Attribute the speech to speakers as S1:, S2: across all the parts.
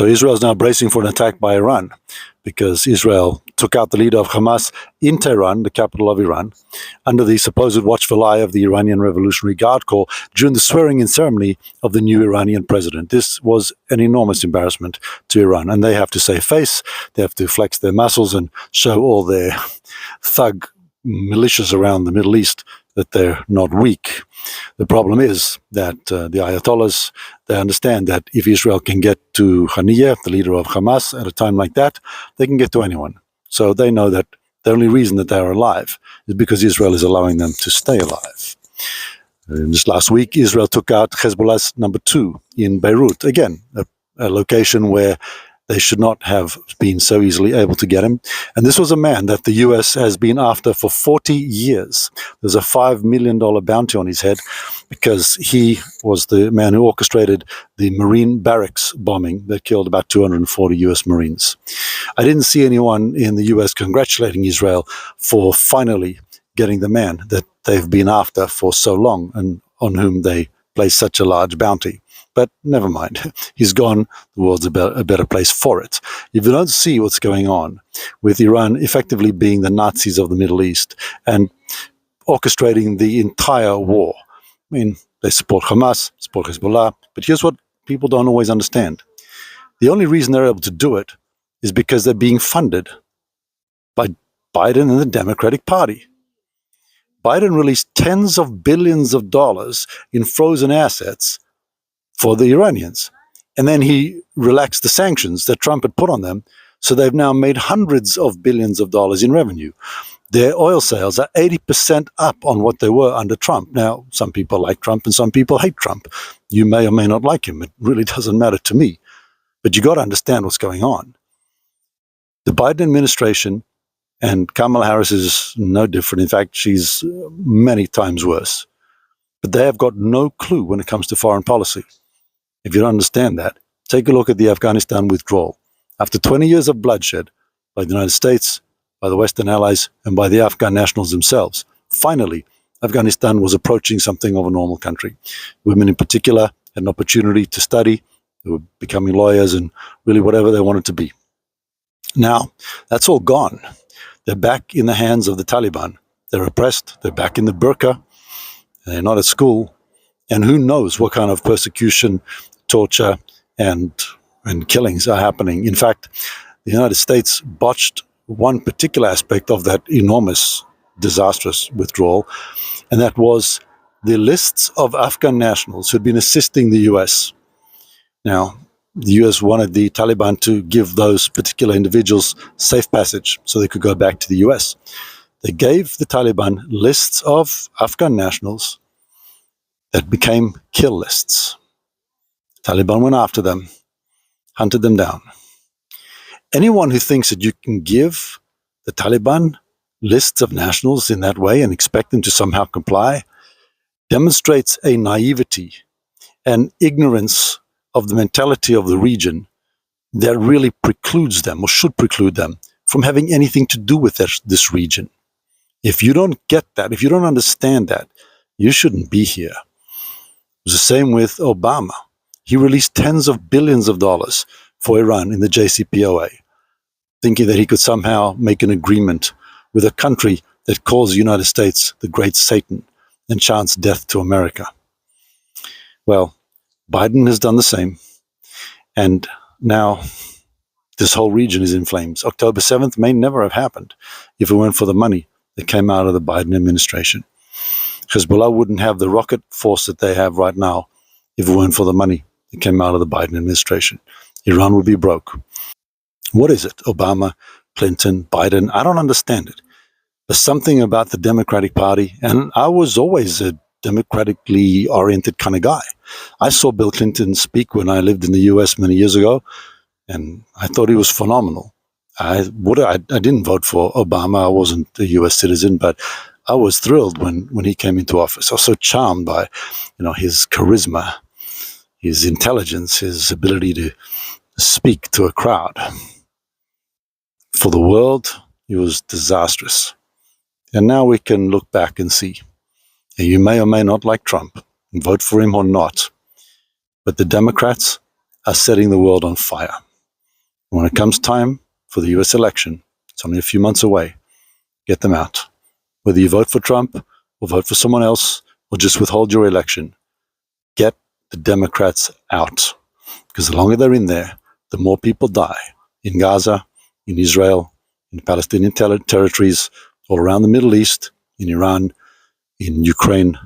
S1: So Israel is now bracing for an attack by Iran because Israel took out the leader of Hamas in Tehran, the capital of Iran, under the supposed watchful eye of the Iranian Revolutionary Guard Corps during the swearing-in ceremony of the new Iranian president. This was an enormous embarrassment to Iran, and they have to save face, they have to flex their muscles and show all their thug militias around the Middle East that they're not weak. The problem is that the Ayatollahs, they understand that if Israel can get to Haniyeh, the leader of Hamas, at a time like that, they can get to anyone. So they know that the only reason that they're alive is because Israel is allowing them to stay alive. Just last week, Israel took out Hezbollah's number 2 in Beirut. Again, a location where they should not have been so easily able to get him. And this was a man that the US has been after for 40 years. There's a $5 million bounty on his head because he was the man who orchestrated the Marine barracks bombing that killed about 240 US Marines. I didn't see anyone in the US congratulating Israel for finally getting the man that they've been after for so long and on whom they place such a large bounty. But never mind, he's gone, the world's a better place for it. If you don't see what's going on with Iran effectively being the Nazis of the Middle East and orchestrating the entire war, I mean, they support Hamas, support Hezbollah, but here's what people don't always understand. The only reason they're able to do it is because they're being funded by Biden and the Democratic Party. Biden released tens of billions of dollars in frozen assets for the Iranians. And then he relaxed the sanctions that Trump had put on them, so they've now made hundreds of billions of dollars in revenue. Their oil sales are 80% up on what they were under Trump. Now, some people like Trump and some people hate Trump. You may or may not like him. It really doesn't matter to me. But you got to understand what's going on. The Biden administration, and Kamala Harris is no different. In fact, she's many times worse. But they have got no clue when it comes to foreign policy. If you don't understand that, take a look at the Afghanistan withdrawal. After 20 years of bloodshed by the United States, by the Western allies, and by the Afghan nationals themselves, finally, Afghanistan was approaching something of a normal country. Women in particular had an opportunity to study. They were becoming lawyers and really whatever they wanted to be. Now, that's all gone. They're back in the hands of the Taliban. They're oppressed. They're back in the burqa. They're not at school. And who knows what kind of persecution, torture, and killings are happening. In fact, the United States botched one particular aspect of that enormous, disastrous withdrawal, and that was the lists of Afghan nationals who'd been assisting the US. Now, the US wanted the Taliban to give those particular individuals safe passage so they could go back to the US. They gave the Taliban lists of Afghan nationals that became kill lists. Taliban went after them, hunted them down. Anyone who thinks that you can give the Taliban lists of nationals in that way and expect them to somehow comply demonstrates a naivety and ignorance of the mentality of the region that really precludes them, or should preclude them, from having anything to do with this region. If you don't get that, if you don't understand that, you shouldn't be here. It was the same with Obama. He released tens of billions of dollars for Iran in the JCPOA, thinking that he could somehow make an agreement with a country that calls the United States the Great Satan and chants death to America. Well, Biden has done the same, and now this whole region is in flames. October 7th may never have happened if it weren't for the money that came out of the Biden administration. Hezbollah wouldn't have the rocket force that they have right now if it weren't for the money that came out of the Biden administration. Iran would be broke. What is it? Obama, Clinton, Biden? I don't understand it. There's something about the Democratic Party, and I was always a democratically oriented kind of guy. I saw Bill Clinton speak when I lived in the US many years ago, and I thought he was phenomenal. I didn't vote for Obama. I wasn't a US citizen, but I was thrilled when he came into office. I was so charmed by, his charisma, his intelligence, his ability to speak to a crowd. For the world, he was disastrous. And now we can look back and see. And you may or may not like Trump, and vote for him or not, but the Democrats are setting the world on fire. When it comes time for the US election, it's only a few months away, get them out. Whether you vote for Trump or vote for someone else or just withhold your election, get the Democrats out. Because the longer they're in there, the more people die in Gaza, in Israel, in Palestinian territories, all around the Middle East, in Iran, in Ukraine,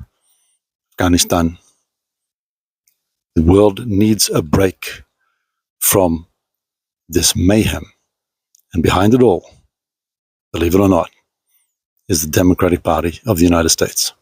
S1: Afghanistan. The world needs a break from this mayhem. And behind it all, believe it or not, is the Democratic Party of the United States.